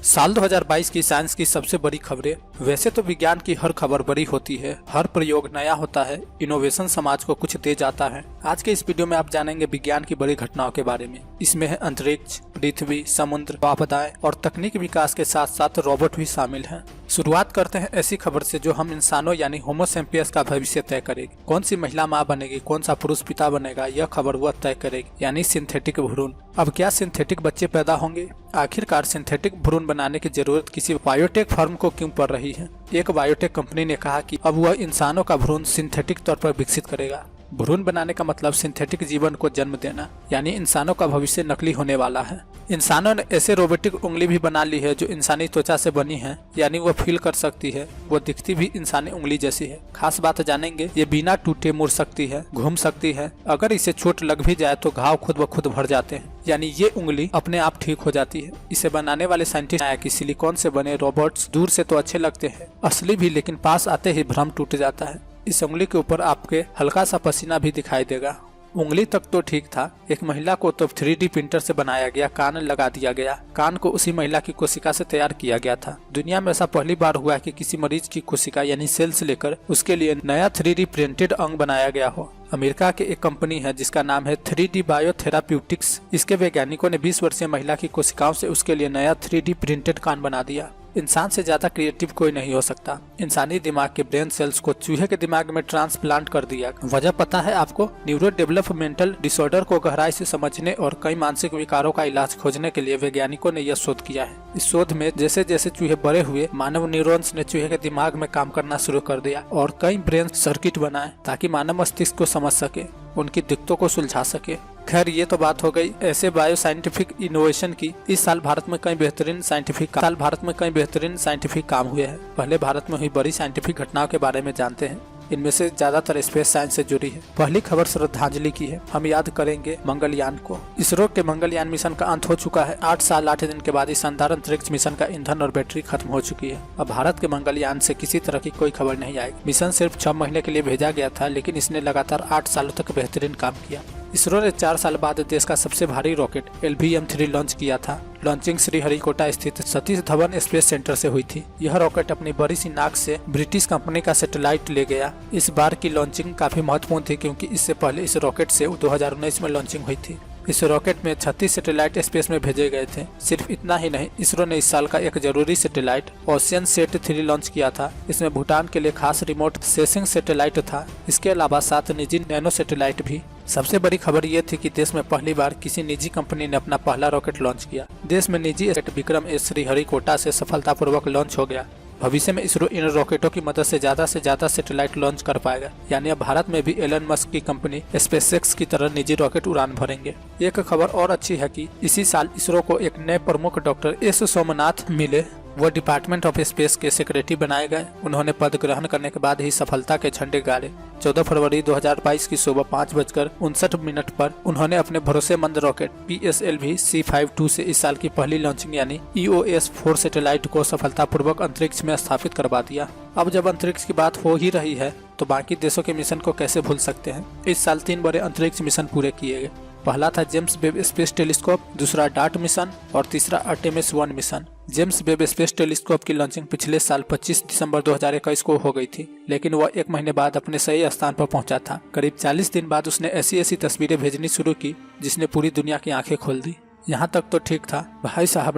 साल 2022 की साइंस की सबसे बड़ी खबरें। वैसे तो विज्ञान की हर खबर बड़ी होती है, हर प्रयोग नया होता है, इनोवेशन समाज को कुछ दे जाता है। आज के इस वीडियो में आप जानेंगे विज्ञान की बड़ी घटनाओं के बारे में। इसमें है अंतरिक्ष, पृथ्वी, समुद्र, आपदाएं और तकनीक विकास के साथ साथ रोबोट भी शामिल हैं। शुरुआत करते हैं ऐसी खबर से जो हम इंसानों यानी होमो सैपियंस का भविष्य तय करेगी। कौन सी महिला माँ बनेगी, कौन सा पुरुष पिता बनेगा, यह खबर वह तय करेगी, यानी सिंथेटिक भ्रूण। अब क्या सिंथेटिक बच्चे पैदा होंगे? आखिरकार सिंथेटिक भ्रूण बनाने की जरूरत किसी बायोटेक फर्म को क्यों पड़ रही है? एक बायोटेक कंपनी ने कहा कि अब वह इंसानों का भ्रूण सिंथेटिक तौर पर विकसित करेगा। भ्रूण बनाने का मतलब सिंथेटिक जीवन को जन्म देना, यानी इंसानों का भविष्य नकली होने वाला है। इंसानों ने ऐसे रोबोटिक उंगली भी बना ली है जो इंसानी त्वचा से बनी है, यानी वो फील कर सकती है, वो दिखती भी इंसानी उंगली जैसी है। खास बात जानेंगे, ये बिना टूटे मुड़ सकती है, घूम सकती है, अगर इसे चोट लग भी जाए तो घाव खुद ब खुद भर जाते हैं, यानी ये उंगली अपने आप ठीक हो जाती है। इसे बनाने वाले साइंटिस्ट आया कि सिलिकॉन से बने रोबोट्स दूर से तो अच्छे लगते हैं, असली भी, लेकिन पास आते ही भ्रम टूट जाता है। इस उंगली के ऊपर आपके हल्का सा पसीना भी दिखाई देगा। उंगली तक तो ठीक था, एक महिला को तो 3D प्रिंटर से बनाया गया कान लगा दिया गया। कान को उसी महिला की कोशिका से तैयार किया गया था। दुनिया में ऐसा पहली बार हुआ है कि किसी मरीज की कोशिका यानी सेल्स लेकर उसके लिए नया 3D प्रिंटेड अंग बनाया गया हो। अमेरिका की एक कंपनी है जिसका नाम है 3D बायोथेराप्यूटिक्स। इसके वैज्ञानिकों ने 20 वर्षीय महिला की कोशिकाओं से उसके लिए नया 3D प्रिंटेड कान बना दिया। इंसान से ज्यादा क्रिएटिव कोई नहीं हो सकता। इंसानी दिमाग के ब्रेन सेल्स को चूहे के दिमाग में ट्रांसप्लांट कर दिया। वजह पता है आपको? न्यूरो डेवलपमेंटल डिसऑर्डर को गहराई से समझने और कई मानसिक विकारों का इलाज खोजने के लिए वैज्ञानिकों ने यह शोध किया है। इस शोध में जैसे जैसे चूहे बड़े हुए, मानव न्यूरॉन्स ने चूहे के दिमाग में काम करना शुरू कर दिया और कई ब्रेन सर्किट बनाए ताकि मानव मस्तिष्क को समझ सके, उनकी दिक्कतों को सुलझा सके। खैर, ये तो बात हो गई ऐसे बायो साइंटिफिक इनोवेशन की। इस साल भारत में कई बेहतरीन साइंटिफिक काम हुए हैं। पहले भारत में हुई बड़ी साइंटिफिक घटनाओं के बारे में जानते हैं। इनमें से ज्यादातर स्पेस साइंस से जुड़ी है। पहली खबर श्रद्धांजलि की है। हम याद करेंगे मंगलयान को। इसरो के मंगलयान मिशन का अंत हो चुका है। 8 साल 8 दिन के बाद इस शानदार अंतरिक्ष मिशन का ईंधन और बैटरी खत्म हो चुकी है। अब भारत के मंगलयान से किसी तरह की कोई खबर नहीं आई। मिशन सिर्फ 6 महीने के लिए भेजा गया था, लेकिन इसने लगातार 8 सालों तक बेहतरीन काम किया। इसरो ने 4 साल बाद देश का सबसे भारी रॉकेट LVM-3 लॉन्च किया था। लॉन्चिंग श्रीहरिकोटा स्थित सतीश धवन स्पेस सेंटर से हुई थी। यह रॉकेट अपनी बड़ी सी नाक से ब्रिटिश कंपनी का सैटेलाइट ले गया। इस बार की लॉन्चिंग काफी महत्वपूर्ण थी क्योंकि इससे पहले इस रॉकेट से 2019 में लॉन्चिंग हुई थी। इस रॉकेट में 36 सैटेलाइट स्पेस में भेजे गए थे। सिर्फ इतना ही नहीं, इसरो ने इस साल का एक जरूरी सैटेलाइट ओशियनसेट 3 लॉन्च किया था। इसमें भूटान के लिए खास रिमोट सेंसिंग सैटेलाइट था। इसके अलावा 7 निजी नैनो सैटेलाइट भी। सबसे बड़ी खबर ये थी कि देश में पहली बार किसी निजी कंपनी ने अपना पहला रॉकेट लॉन्च किया। देश में निजी विक्रम-S श्रीहरिकोटा से सफलतापूर्वक लॉन्च हो गया। भविष्य में इसरो इन रॉकेटों की मदद से ज्यादा सैटेलाइट लॉन्च कर पाएगा, यानी अब भारत में भी एलन मस्क की कंपनी स्पेसएक्स की तरह निजी रॉकेट उड़ान भरेंगे। एक खबर और अच्छी है कि इसी साल इसरो को एक नए प्रमुख डॉक्टर S सोमनाथ मिले। वो डिपार्टमेंट ऑफ स्पेस के सेक्रेटरी बनाए गए। उन्होंने पद ग्रहण करने के बाद ही सफलता के झंडे गाड़े। 14 फरवरी 2022 की सुबह 5:59 पर उन्होंने अपने भरोसेमंद रॉकेट PSLV C52 से इस साल की पहली लॉन्चिंग यानी EOS-4 सैटेलाइट को सफलतापूर्वक अंतरिक्ष में स्थापित करवा दिया। अब जब अंतरिक्ष की बात हो ही रही है तो बाकी देशों के मिशन को कैसे भूल सकते हैं। इस साल 3 बड़े अंतरिक्ष मिशन पूरे किए गए। पहला था जेम्स वेब स्पेस टेलीस्कोप, दूसरा डार्ट मिशन और तीसरा Artemis 1 mission. James Webb space telescope की लॉन्चिंग पिछले साल 25 दिसंबर 2021 को हो गई थी, लेकिन वह 1 महीने बाद अपने सही स्थान पर पहुंचा था। करीब 40 दिन बाद उसने ऐसी तस्वीरें भेजनी शुरू की जिसने पूरी दुनिया की आंखें खोल दी। यहाँ तक तो ठीक था भाई साहब,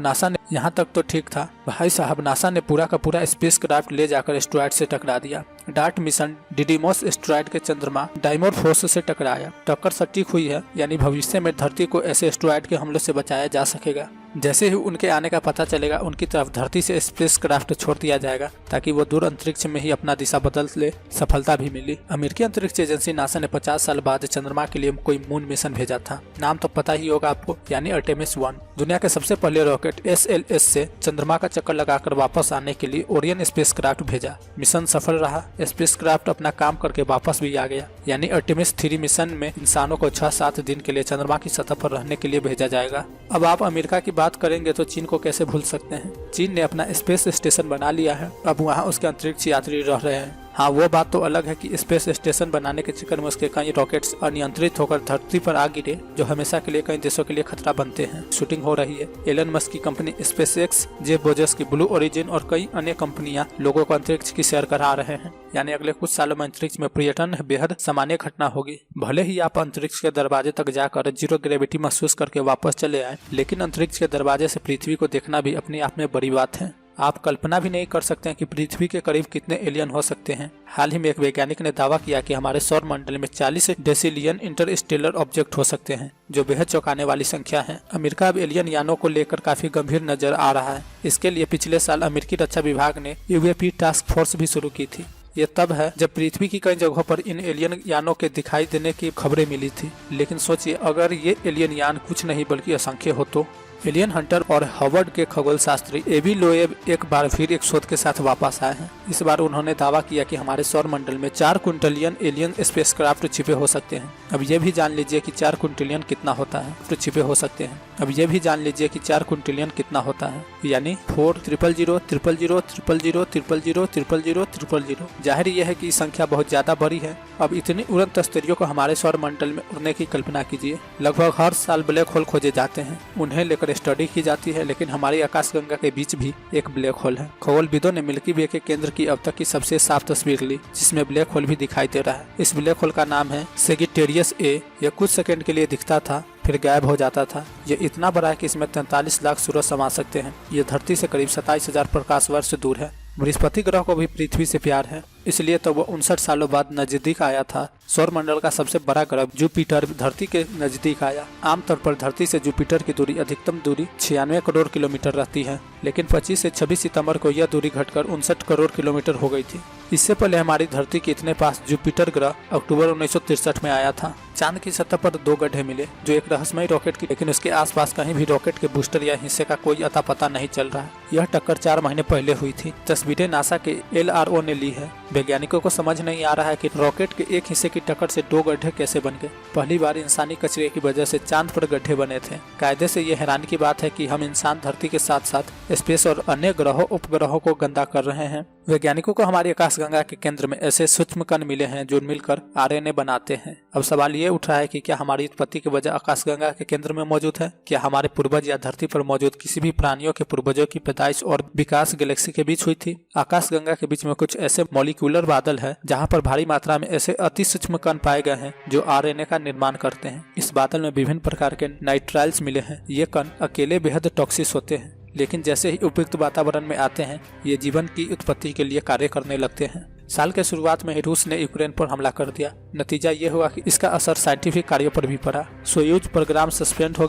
नासा ने पूरा का पूरा स्पेस क्राफ्ट ले जाकर एस्ट्रॉयड से टकरा दिया। डार्ट मिशन डिडीमोस एस्ट्रॉयड के चंद्रमा डाइमोरफोस से टकराया। टक्कर सटीक हुई है, यानी भविष्य में धरती को ऐसे एस्ट्रॉयड के हमलों से बचाया जा सकेगा। जैसे ही उनके आने का पता चलेगा, उनकी तरफ धरती से स्पेस क्राफ्ट छोड़ दिया जाएगा ताकि वो दूर अंतरिक्ष में ही अपना दिशा बदल ले। सफलता भी मिली। अमेरिकी अंतरिक्ष एजेंसी नासा ने 50 साल बाद चंद्रमा के लिए कोई मून मिशन भेजा था। नाम तो पता ही होगा आपको, यानी आर्टेमिस 1। दुनिया के सबसे पहले रॉकेट SLS से चंद्रमा का चक्कर लगाकर वापस आने के लिए ओरियन स्पेस क्राफ्ट भेजा। मिशन सफल रहा। स्पेस क्राफ्ट अपना काम करके वापस भी आ गया, यानी आर्टेमिस 3 मिशन में इंसानों को 6-7 दिन के लिए चंद्रमा की सतह पर रहने के लिए भेजा जाएगा। अब आप अमेरिका की बात करेंगे तो चीन को कैसे भूल सकते हैं। चीन ने अपना स्पेस स्टेशन बना लिया है। अब वहाँ उसके अंतरिक्ष यात्री रह रहे हैं। हाँ, वो बात तो अलग है कि स्पेस स्टेशन बनाने के चक्कर में उसके कई रॉकेट्स अनियंत्रित होकर धरती पर आ गिरे, जो हमेशा के लिए कई देशों के लिए खतरा बनते हैं। शूटिंग हो रही है। एलन मस्क की कंपनी स्पेसएक्स, जेफ बेजोस की ब्लू ओरिजिन और कई अन्य कंपनियां लोगों को अंतरिक्ष की सैर करा रहे हैं। यानी अगले कुछ सालों में अंतरिक्ष में पर्यटन बेहद सामान्य घटना होगी। भले ही आप अंतरिक्ष के दरवाजे तक जाकर जीरो ग्रेविटी महसूस करके वापस चले आए, लेकिन अंतरिक्ष के दरवाजे से पृथ्वी को देखना भी अपने आप में बड़ी बात है। आप कल्पना भी नहीं कर सकते हैं कि पृथ्वी के करीब कितने एलियन हो सकते हैं। हाल ही में एक वैज्ञानिक ने दावा किया कि हमारे सौर मंडल में 40 डेसिलियन इंटरस्टेलर ऑब्जेक्ट हो सकते हैं, जो बेहद चौंकाने वाली संख्या है। अमेरिका अब एलियन यानों को लेकर काफी गंभीर नजर आ रहा है। इसके लिए पिछले साल अमेरिकी रक्षा विभाग ने यूएपी टास्क फोर्स भी शुरू की थी। ये तब है जब पृथ्वी की कई जगहों पर इन एलियन यानों के दिखाई देने की खबरें मिली थी। लेकिन सोचिए, अगर ये एलियन यान कुछ नहीं बल्कि असंख्य हो तो। एलियन हंटर और हार्वर्ड के खगोल शास्त्री एबी लोएब एक बार फिर एक शोध के साथ वापस आए हैं। इस बार उन्होंने दावा किया कि हमारे सौर मंडल में 4 क्विंटलियन एलियन स्पेसक्राफ्ट छिपे हो सकते हैं। अब ये भी जान लीजिए कि 4 क्विंटलियन कितना होता है। तो छिपे हो सकते हैं। अब ये भी जान लीजिए कि 4 क्विंटलियन कितना होता है, यानी 4,000,000,000,000,000,000,000। जाहिर यह है कि संख्या बहुत ज्यादा बड़ी है। अब इतनी उड़न तस्तरियों को हमारे सौर मंडल में उड़ने की कल्पना कीजिए। लगभग हर साल ब्लैक होल खोजे जाते हैं, उन्हें लेकर स्टडी की जाती है, लेकिन हमारी आकाशगंगा के बीच भी एक ब्लैक होल है। खगोलविदों ने मिल्की वे के केंद्र की अब तक की सबसे साफ तस्वीर ली, जिसमें ब्लैक होल भी दिखाई दे रहा है। इस ब्लैक होल का नाम है सेजिटेरियस ए। यह कुछ सेकंड के लिए दिखता था, फिर गायब हो जाता था। ये इतना बड़ा है कि इसमें 43 लाख सूरज समा सकते हैं। ये धरती से करीब 27,000 प्रकाश वर्ष दूर है। बृहस्पति ग्रह को भी पृथ्वी से प्यार है, इसलिए तो वो 59 सालों बाद नजदीक आया था। सौर मंडल का सबसे बड़ा ग्रह जुपिटर धरती के नजदीक आया। आमतौर पर धरती से जुपिटर की दूरी अधिकतम दूरी 96 करोड़ किलोमीटर रहती है, लेकिन 25 से 26 सितंबर को यह दूरी घटकर 59 करोड़ किलोमीटर हो गई थी। इससे पहले हमारी धरती के इतने पास जुपिटर ग्रह अक्टूबर 1963 में आया था। चांद की सतह पर 2 गड्ढे मिले, जो एक रहस्यमय रॉकेट की, लेकिन उसके आसपास कहीं भी रॉकेट के बूस्टर या हिस्से का कोई अता पता नहीं चल रहा है। यह टक्कर 4 महीने पहले हुई थी। तस्वीरें नासा के LRO ने ली है। वैज्ञानिकों को समझ नहीं आ रहा है कि रॉकेट के एक हिस्से की टक्कर से 2 गड्ढे कैसे बन गए। पहली बार इंसानी कचरे की वजह से चांद पर गड्ढे बने थे। कायदे से यह हैरानी की बात है कि हम इंसान धरती के साथ साथ स्पेस और अन्य ग्रहों उपग्रहों को गंदा कर रहे हैं। वैज्ञानिकों को हमारी आकाशगंगा के केंद्र में ऐसे सूक्ष्म कण मिले हैं जो मिलकर RNA बनाते हैं। अब सवाल ये उठ रहा है कि क्या हमारी उत्पत्ति की वजह आकाशगंगा के केंद्र में मौजूद है? क्या हमारे पूर्वज या धरती पर मौजूद किसी भी प्राणियों के पूर्वजों की पैदाइश और विकास गैलेक्सी के बीच हुई थी? आकाशगंगा के बीच में कुछ ऐसे मॉलिक्यूलर बादल है जहाँ पर भारी मात्रा में ऐसे अति सूक्ष्म कण पाए गए हैं जो RNA का निर्माण करते हैं। इस बादल में विभिन्न प्रकार के नाइट्राइल्स मिले हैं। ये कण अकेले बेहद टॉक्सिक होते हैं, लेकिन जैसे ही उपयुक्त वातावरण में आते हैं ये जीवन की उत्पत्ति के लिए कार्य करने लगते हैं। साल के शुरुआत में ही रूस ने यूक्रेन पर हमला कर दिया। नतीजा ये हुआ कि इसका असर साइंटिफिक कार्यों पर भी पड़ा। सोयूज प्रोग्राम सस्पेंड हो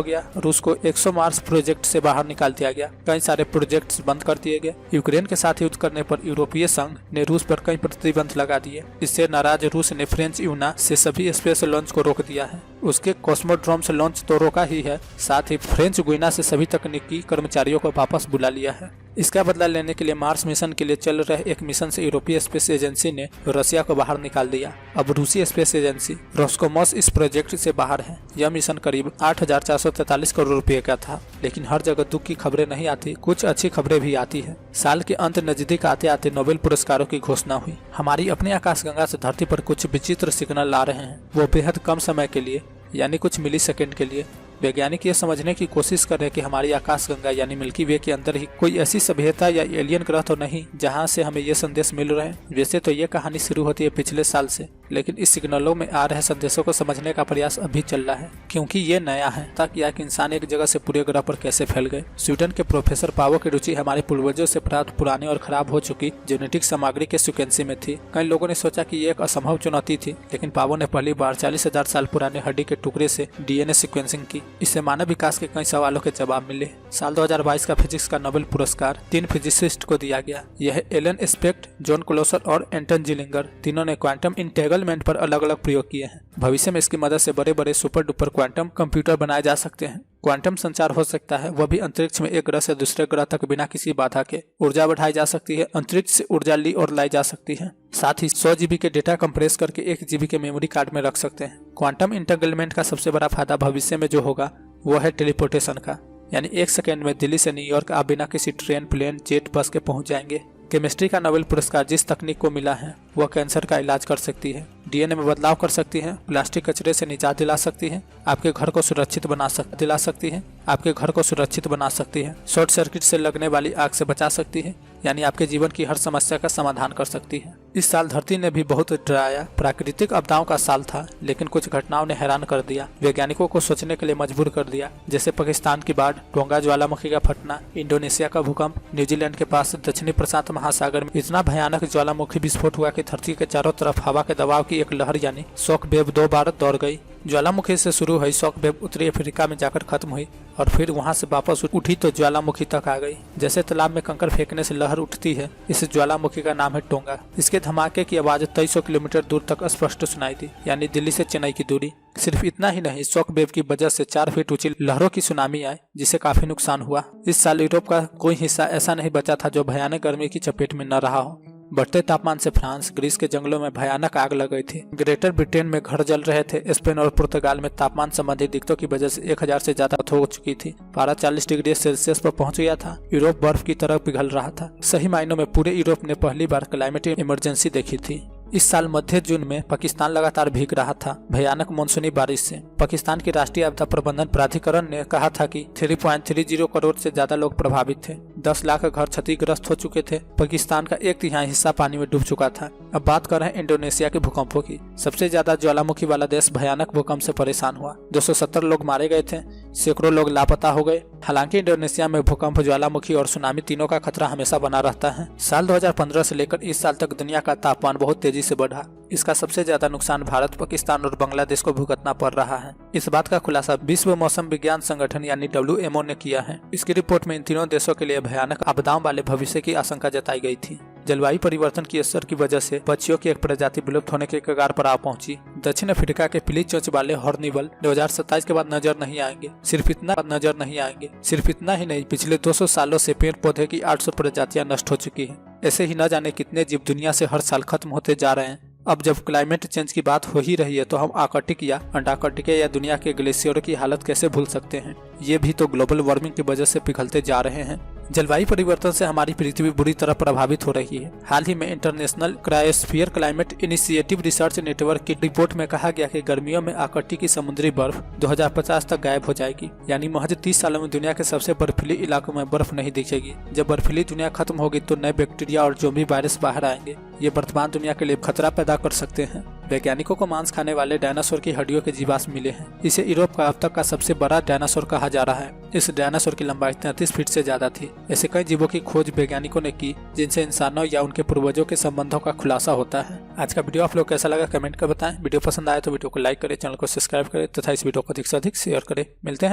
गया। रूस को 100 मार्स प्रोजेक्ट से बाहर निकाल दिया गया। कई सारे प्रोजेक्ट्स बंद कर दिए गए। यूक्रेन के साथ युद्ध करने पर यूरोपीय संघ ने रूस पर कई प्रतिबंध लगा दिए। इससे नाराज रूस ने फ्रेंच यूना से सभी स्पेस लॉन्च को रोक दिया है। उसके कॉस्मोड्रोम से लॉन्च तो रोका ही है, साथ ही फ्रेंच गुइना से सभी तकनीकी कर्मचारियों को वापस बुला लिया है। इसका बदला लेने के लिए मार्स मिशन के लिए चल रहे एक मिशन से यूरोपीय स्पेस एजेंसी ने रशिया को बाहर निकाल दिया। अब रूसी स्पेस एजेंसी रोस्कोमोस इस प्रोजेक्ट से बाहर है। यह मिशन करीब 8,443 करोड़ रुपए का था, लेकिन हर जगह दुख की खबरें नहीं आती, कुछ अच्छी खबरें भी आती है। साल के अंत नजदीक आते आते नोबेल पुरस्कारों की घोषणा हुई। हमारी अपनी आकाशगंगा से धरती पर कुछ विचित्र सिग्नल आ रहे हैं, वो बेहद कम समय के लिए, यानी कुछ मिली सेकेंड के लिए। वैज्ञानिक ये समझने की कोशिश कर रहे हैं कि हमारी आकाशगंगा यानी मिल्की वे के अंदर ही कोई ऐसी सभ्यता या एलियन ग्रह तो नहीं जहां से हमें ये संदेश मिल रहे हैं। वैसे तो ये कहानी शुरू होती है पिछले साल से, लेकिन इस सिग्नलों में आ रहे संदेशों को समझने का प्रयास अभी चल रहा है, क्योंकि ये नया है। ताकि एक इंसान एक जगह से पूरे ग्रह पर कैसे फैल गए। स्वीडन के प्रोफेसर पावो की रुचि हमारे पूर्वजों से प्राप्त पुराने और खराब हो चुकी जेनेटिक सामग्री के सिक्वेंसी में थी। कई लोगों ने सोचा कि ये एक असंभव चुनौती थी, लेकिन पावो ने पहली बार 40,000 साल पुराने हड्डी के टुकड़े से DNA सिक्वेंसिंग की। इससे मानव विकास के कई सवालों के जवाब मिले। साल 2022 का फिजिक्स का नोबेल पुरस्कार 3 फिजिसिस्ट को दिया गया। यह एलन स्पेक्ट, जॉन क्लोसर और एंटन जिलिंगर। तीनों ने क्वांटम इंटेगलमेंट पर अलग अलग प्रयोग किए हैं। भविष्य में इसकी मदद से बड़े बड़े सुपर डुपर क्वांटम कंप्यूटर बनाए जा सकते हैं। क्वांटम संचार हो सकता है, वह भी अंतरिक्ष में एक ग्रह से दूसरे ग्रह तक बिना किसी बाधा के। ऊर्जा बढ़ाई जा सकती है, अंतरिक्ष से ऊर्जा ली और लाई जा सकती है। साथ ही 100 GB के डेटा कंप्रेस करके 1 GB के मेमोरी कार्ड में रख सकते हैं। क्वांटम इंटेगलमेंट का सबसे बड़ा फायदा भविष्य में जो होगा वो है टेलीपोर्टेशन का, यानी 1 सेकेंड में दिल्ली से न्यूयॉर्क आप बिना किसी ट्रेन, प्लेन, जेट, बस के पहुंच जाएंगे। केमिस्ट्री का नोबेल पुरस्कार जिस तकनीक को मिला है वह कैंसर का इलाज कर सकती है, डीएनए में बदलाव कर सकती है, प्लास्टिक कचरे से निजात दिला सकती है, आपके घर को सुरक्षित बना सकती है, शॉर्ट सर्किट से लगने वाली आग से बचा सकती है, यानी आपके जीवन की हर समस्या का समाधान कर सकती है। इस साल धरती ने भी बहुत डराया। प्राकृतिक आपदाओं का साल था, लेकिन कुछ घटनाओं ने हैरान कर दिया, वैज्ञानिकों को सोचने के लिए मजबूर कर दिया, जैसे पाकिस्तान की बाढ़, टोंगा ज्वालामुखी का फटना, इंडोनेशिया का भूकंप, न्यूजीलैंड के पास दक्षिणी प्रशांत महासागर में इतना भयानक ज्वालामुखी विस्फोट हुआ कि धरती के चारों तरफ हवा के दबाव की एक लहर यानी शॉक वेव 2 बार दौड़ गई। ज्वालामुखी से शुरू हुई शॉक वेव उत्तरी अफ्रीका में जाकर खत्म हुई और फिर वहां से वापस उठी तो ज्वालामुखी तक आ गई। जैसे तालाब में कंकड़ फेंकने से लहर उठती है, इस ज्वालामुखी का नाम है टोंगा। इसके धमाके की आवाज 2300 किलोमीटर दूर तक स्पष्ट सुनाई दी, यानी दिल्ली से चेन्नई की दूरी। सिर्फ इतना ही नहीं, शॉक वेव की वजह से 4 फीट ऊंची लहरों की सुनामी आई, जिससे काफी नुकसान हुआ। इस साल यूरोप का कोई हिस्सा ऐसा नहीं बचा था जो भयानक गर्मी की चपेट में न रहा हो। बढ़ते तापमान से फ्रांस, ग्रीस के जंगलों में भयानक आग लग गई थी। ग्रेटर ब्रिटेन में घर जल रहे थे। स्पेन और पुर्तगाल में तापमान संबंधी दिक्कतों की वजह से 1000 से ज्यादा हो चुकी थी। पारा 40 डिग्री सेल्सियस पर पहुंच गया था। यूरोप बर्फ की तरह पिघल रहा था। सही मायनों में पूरे यूरोप ने पहली बार क्लाइमेट इमरजेंसी देखी थी। इस साल मध्य जून में पाकिस्तान लगातार भीग रहा था भयानक मानसूनी बारिश से। पाकिस्तान की राष्ट्रीय आपदा प्रबंधन प्राधिकरण ने कहा था कि 3.30 करोड़ से ज्यादा लोग प्रभावित थे। 10 लाख घर क्षतिग्रस्त हो चुके थे। पाकिस्तान का 1/3 हिस्सा पानी में डूब चुका था। अब बात कर रहे हैं इंडोनेशिया के भूकंपों की। सबसे ज्यादा ज्वालामुखी वाला देश भयानक भूकंप से परेशान हुआ। 270 लोग मारे गए थे, सैकड़ों लोग लापता हो गए। हालांकि इंडोनेशिया में भूकंप, ज्वालामुखी और सुनामी तीनों का खतरा हमेशा बना रहता है। साल 2015 से लेकर इस साल तक दुनिया का तापमान बहुत तेजी से बढ़ा। इसका सबसे ज्यादा नुकसान भारत, पाकिस्तान और बांग्लादेश को भुगतना पड़ रहा है। इस बात का खुलासा विश्व मौसम विज्ञान संगठन यानी WMO ने किया है। इसकी रिपोर्ट में इन तीनों देशों के लिए भयानक आपदाओं वाले भविष्य की आशंका जताई गई थी। जलवायु परिवर्तन की असर की वजह से पक्षियों की एक प्रजाति विलुप्त होने के कगार पर आ पहुंची। दक्षिण अफ्रीका के पीली चोंच वाले हॉर्नबिल 2027 के बाद नजर नहीं आएंगे। सिर्फ इतना ही नहीं, पिछले 200 सालों से पेड़ पौधे की 800 प्रजातियां नष्ट हो चुकी हैं। ऐसे ही न जाने कितने जीव दुनिया से हर साल खत्म होते जा रहे हैं। अब जब क्लाइमेट चेंज की बात हो ही रही है तो हम आर्कटिक या अंटार्कटिका या दुनिया के ग्लेशियरों की हालत कैसे भूल सकते हैं। ये भी तो ग्लोबल वार्मिंग की वजह से पिघलते जा रहे हैं। जलवायु परिवर्तन से हमारी पृथ्वी बुरी तरह प्रभावित हो रही है। हाल ही में international cryosphere climate initiative research network की रिपोर्ट में कहा गया कि गर्मियों में आर्कटिक की समुद्री बर्फ 2050 तक गायब हो जाएगी, यानी महज 30 सालों में दुनिया के सबसे बर्फीले इलाकों में बर्फ नहीं दिखेगी। जब बर्फीली दुनिया खत्म होगी तो नए बैक्टीरिया और ज़ोंबी वायरस बाहर आएंगे। ये वर्तमान दुनिया के लिए खतरा पैदा कर सकते हैं। वैज्ञानिकों को मांस खाने वाले डायनासोर की हड्डियों के जीवाश्म मिले हैं। इसे यूरोप का अब तक का सबसे बड़ा डायनासोर कहा जा रहा है। इस डायनासोर की लंबाई 33 फीट से ज्यादा थी। ऐसे कई जीवों की खोज वैज्ञानिकों ने की जिनसे इंसानों या उनके पूर्वजों के संबंधों का खुलासा होता है। आज का वीडियो आप लोग कैसा लगा कमेंट कर बताएं। वीडियो पसंद आए तो वीडियो को लाइक करें, चैनल को सब्सक्राइब करें तथा इस वीडियो को अधिक से अधिक शेयर करें। मिलते हैं